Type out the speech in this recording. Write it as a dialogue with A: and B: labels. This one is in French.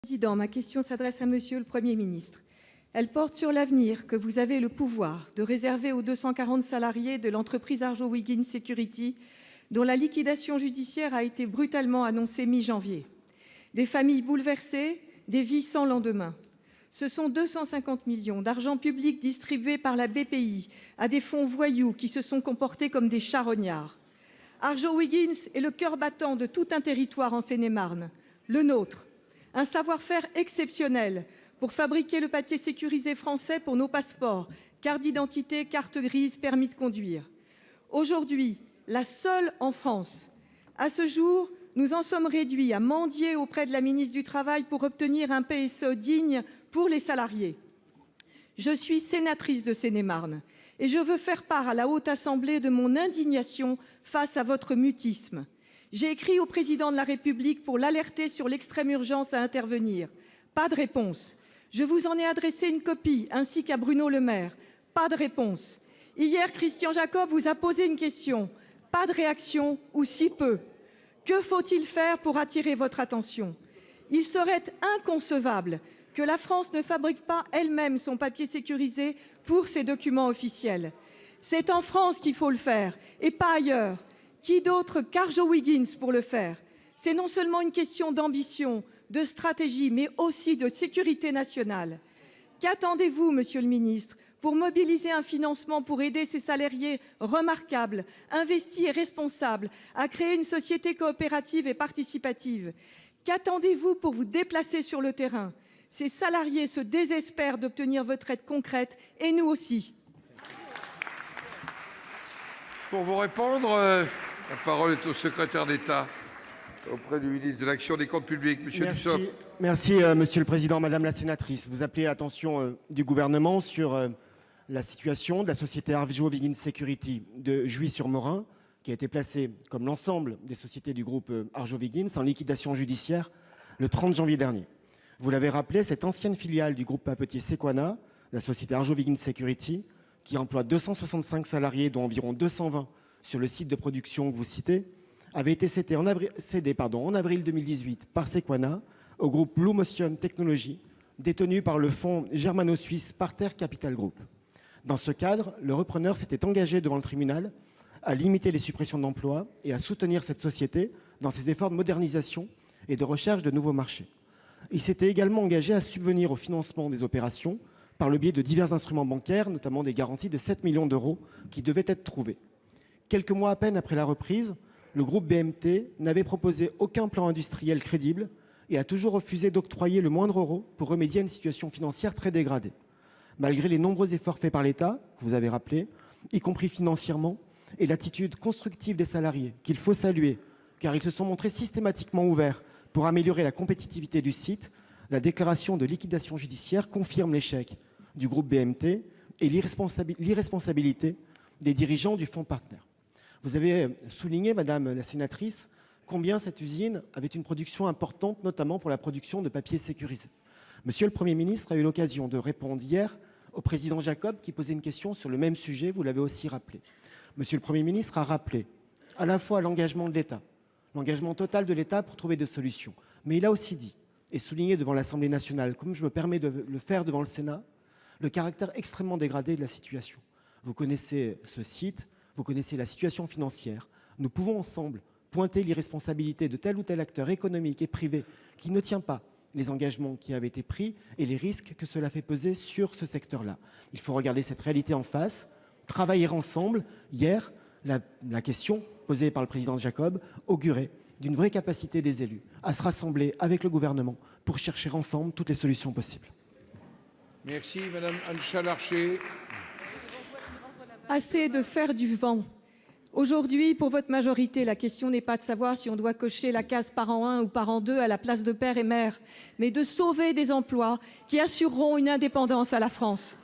A: Président, ma question s'adresse à Monsieur le Premier ministre. Elle porte sur l'avenir que vous avez le pouvoir de réserver aux 240 salariés de l'entreprise Arjowiggins Security, dont la liquidation judiciaire a été brutalement annoncée mi-janvier. Des familles bouleversées, des vies sans lendemain. Ce sont 250 millions d'argent public distribués par la BPI à des fonds voyous qui se sont comportés comme des charognards. Arjowiggins est le cœur battant de tout un territoire en Seine-et-Marne, le nôtre. Un savoir-faire exceptionnel pour fabriquer le papier sécurisé français pour nos passeports, cartes d'identité, cartes grises, permis de conduire. Aujourd'hui, la seule en France. À ce jour, nous en sommes réduits à mendier auprès de la ministre du Travail pour obtenir un PSE digne pour les salariés. Je suis sénatrice de Seine-et-Marne et je veux faire part à la Haute Assemblée de mon indignation face à votre mutisme. J'ai écrit au président de la République pour l'alerter sur l'extrême urgence à intervenir. Pas de réponse. Je vous en ai adressé une copie, ainsi qu'à Bruno Le Maire. Pas de réponse. Hier, Christian Jacob vous a posé une question. Pas de réaction, ou si peu. Que faut-il faire pour attirer votre attention? Il serait inconcevable que la France ne fabrique pas elle-même son papier sécurisé pour ses documents officiels. C'est en France qu'il faut le faire, et pas ailleurs. Qui d'autre qu'Arjowiggins pour le faire? C'est non seulement une question d'ambition, de stratégie, mais aussi de sécurité nationale. Qu'attendez-vous, Monsieur le Ministre, pour mobiliser un financement pour aider ces salariés remarquables, investis et responsables, à créer une société coopérative et participative? Qu'attendez-vous pour vous déplacer sur le terrain? Ces salariés se désespèrent d'obtenir votre aide concrète, et nous aussi.
B: Pour vous répondre, la parole est au secrétaire d'État auprès du ministre de l'Action des Comptes Publics, M. Dussopt.
C: Merci, Monsieur le Président. Madame la sénatrice, vous appelez l'attention du gouvernement sur la situation de la société Arjowiggins Security de Jouy-sur-Morin, qui a été placée, comme l'ensemble des sociétés du groupe Arjowiggins, en liquidation judiciaire le 30 janvier dernier. Vous l'avez rappelé, cette ancienne filiale du groupe papetier Sequana, la société Arjowiggins Security, qui emploie 265 salariés, dont environ 220 sur le site de production que vous citez, avait été cédé en avril 2018 par Sequana au groupe Blue Motion Technology, détenu par le fonds germano-suisse Parter Capital Group. Dans ce cadre, le repreneur s'était engagé devant le tribunal à limiter les suppressions d'emplois et à soutenir cette société dans ses efforts de modernisation et de recherche de nouveaux marchés. Il s'était également engagé à subvenir au financement des opérations par le biais de divers instruments bancaires, notamment des garanties de 7 millions d'euros qui devaient être trouvées. Quelques mois à peine après la reprise, le groupe BMT n'avait proposé aucun plan industriel crédible et a toujours refusé d'octroyer le moindre euro pour remédier à une situation financière très dégradée. Malgré les nombreux efforts faits par l'État, que vous avez rappelés, y compris financièrement, et l'attitude constructive des salariés, qu'il faut saluer, car ils se sont montrés systématiquement ouverts pour améliorer la compétitivité du site, la déclaration de liquidation judiciaire confirme l'échec du groupe BMT et l'irresponsabilité des dirigeants du fonds partenaire. Vous avez souligné, Madame la sénatrice, combien cette usine avait une production importante, notamment pour la production de papier sécurisé. Monsieur le Premier ministre a eu l'occasion de répondre hier au président Jacob qui posait une question sur le même sujet, vous l'avez aussi rappelé. Monsieur le Premier ministre a rappelé à la fois l'engagement de l'État, l'engagement total de l'État pour trouver des solutions, mais il a aussi dit et souligné devant l'Assemblée nationale, comme je me permets de le faire devant le Sénat, le caractère extrêmement dégradé de la situation. Vous connaissez ce site, vous connaissez la situation financière. Nous pouvons ensemble pointer l'irresponsabilité de tel ou tel acteur économique et privé qui ne tient pas les engagements qui avaient été pris et les risques que cela fait peser sur ce secteur-là. Il faut regarder cette réalité en face, travailler ensemble. Hier, la question posée par le président Jacob augurait d'une vraie capacité des élus à se rassembler avec le gouvernement pour chercher ensemble toutes les solutions possibles.
B: Merci, Madame Anne Larcher.
A: Assez de faire du vent. Aujourd'hui, pour votre majorité, la question n'est pas de savoir si on doit cocher la case parent 1 ou parent 2 à la place de père et mère, mais de sauver des emplois qui assureront une indépendance à la France.